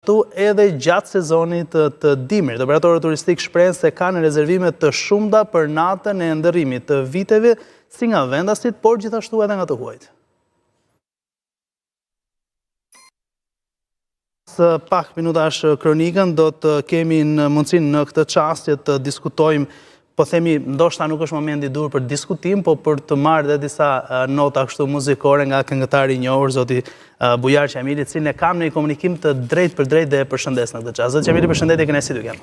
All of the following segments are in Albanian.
Edhe gjatë sezonit të dimrit. Operatorët turistik shprehen se kanë rezervime të shumta për natën e ndërrimit të viteve, si nga vendasit, por gjithashtu edhe nga të huajt. Së pak minutash kronikën do të kemi në mundësinë në këtë çastje të diskutojmë, po themi, ndoshta nuk është momenti dur për diskutim, po për të marrë dhe disa nota kështu muzikore nga këngëtari i njohur zoti Bujar Qamili, cilin e kam në një komunikim të drejt për drejt dhe e përshëndes në këtë çast. Zoti Qamili, përshëndetje, kënaqësi t'ju kem.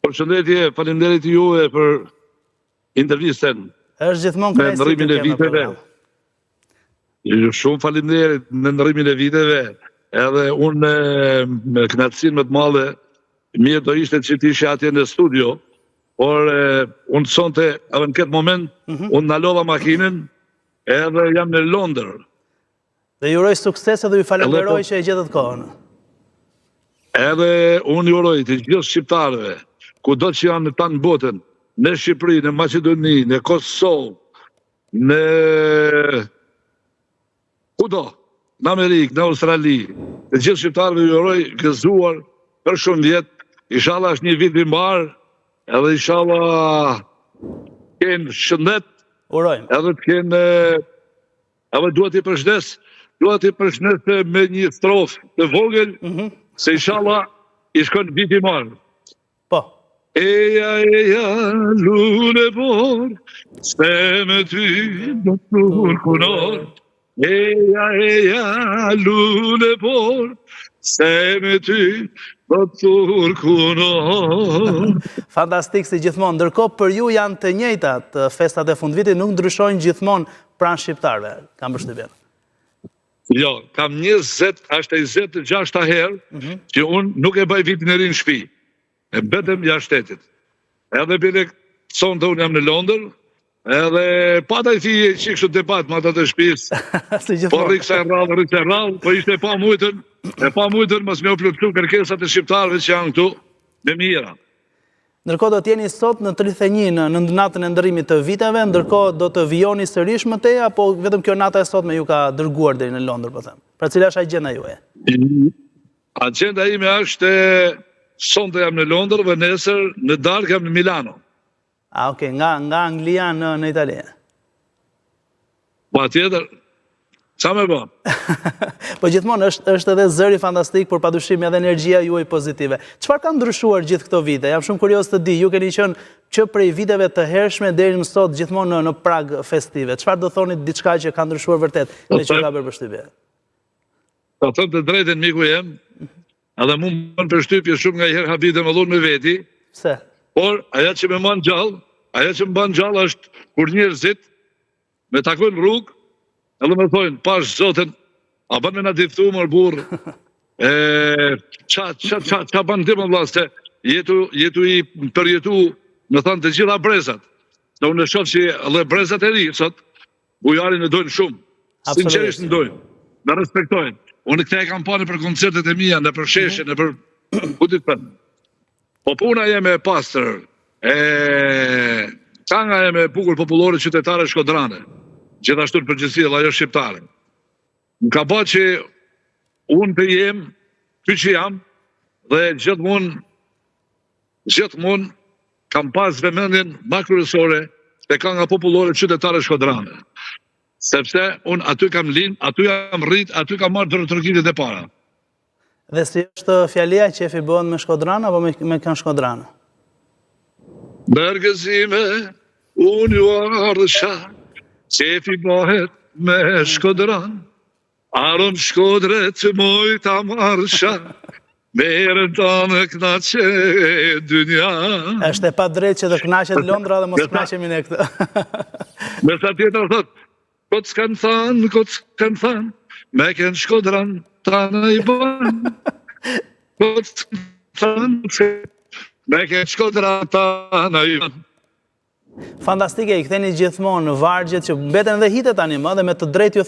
Përshëndetje, faleminderit juve për intervistën. Është gjithmonë kënaqësi t'ju kem në program. Shumë faleminderit në ndërrimin e viteve, edhe unë me kënaqësinë më të madhe, mirë do ishte që t'ishe atje në studio, por unë sonte edhe në këtë moment, unë ndalova makinën, edhe jam në Londër. Dhe ju uroj sukses edhe ju falenderoj që e gjetët kohën. Edhe unë ju uroj të gjithë shqiptarëve, kudo që janë në tanë botën, në Shqipëri, në Maqedoni, në Kosovë, në kudo, në Amerikë, në Australi, të gjithë shqiptarëve ju uroj gëzuar për shumë vjetë. Inshallah është një vit i mbar, edhe inshallah kënë shëndet, edhe të kënë, edhe duhet i përshnes me një strofë të vogël, se inshallah i shkon vit i mbar. Po. Eja, lule por, se me ty do të turkunor. Eja, lule por, se me ty do të turkunor. Fantastik si gjithmonë. Ndërkohë për ju janë të njëjtat festat e fundvitit, nuk ndryshojnë gjithmonë pranë shqiptarëve. Kam përshtypjen. Jo, kam 26 herë që unë nuk e bëj vitin e ri në shtëpi. E betëm jashtë shtetit. Edhe bile sonte unë jam në Londër, edhe pata i thije që kështu debat më atë të shtëpisë. Po riksa e rrallë, po ishte e pa mujtën mos me u plotësu kërkesat e shqiptarëve që janë këtu me mira. Ndërkohë do t'jeni sot në 31 në natën e ndërrimit të viteve, ndërkohë do të vijoni sërish më tej, apo vetëm kjo nata e sotme ju ka dërguar deri në Londër, po them. Pra cila është agjenda juaj? Agjenda ime është sonte jam në Londër dhe nesër në darkë jam në Milano. Okej, nga Anglia në Itali. Pa tjetër, qa me ba? Po gjithmonë është edhe zëri fantastik, por padyshim edhe energjia juaj pozitive. Çfarë ka ndryshuar gjithë këto vite? Jam shumë kurioz të di, ju keni qenë që prej viteve të hershme deri më sot gjithmonë në prag festive. Çfarë do thoni diçka që ka ndryshuar vërtet me që ka bërë përshtypje? Ta them të drejtën miku jem, edhe mu më bën përshtypje shumë nga herë habite më dhunë me veti. Pse? Por ajo që më bën gjallë është kur njerëzit me takojnë rrugë, edhe me thojnë, pash zotën, a bën me na diftu mër burë, qa bën dhe më vlaste, jetu i përjetu, me thënë të gjitha brezat. Dhe unë në shofë që edhe brezat e ri, sot, bujarin e dojnë shumë, sinqerisht në dojnë, me respektojnë. Unë këte e kam pane për koncertet e mija, në për sheshe, në për kutit përnë. Po puna jeme e pastër, kanga jeme e bukur popullore qytetare shkodrane, gjithashtu në përgjithësi dhe ajo shqiptare. Më ka ba që unë të jem, ty që jam, dhe gjithmonë kam pas vëmendjen ma kryesore të kanga popullore qytetare shkodrane. Sepse unë aty kam lind, aty jam rrit, aty kam marrë drejtorinë e para. Dhe si është fjalia që e bëhen me Shkodranë apo me këngë Shkodranë? Dërgëzime, unë ju ardhësha, qefi bëhet me Shkodranë, arëm Shkodret moj ta marrësha, merën ta në knaqe dynja. Është e pa drejt që të knaqet Londra dhe mos knaqemi ne këtë. Me sa tjetër thot, këtë s'kanë thanë, me kënë Shkodran ta në i banë, këtë s'kanë me kënë Shkodran ta në i banë. Fantastike, i këtheni gjithmonë vargjet që mbeten dhe hitet tani më dhe me të drejt ju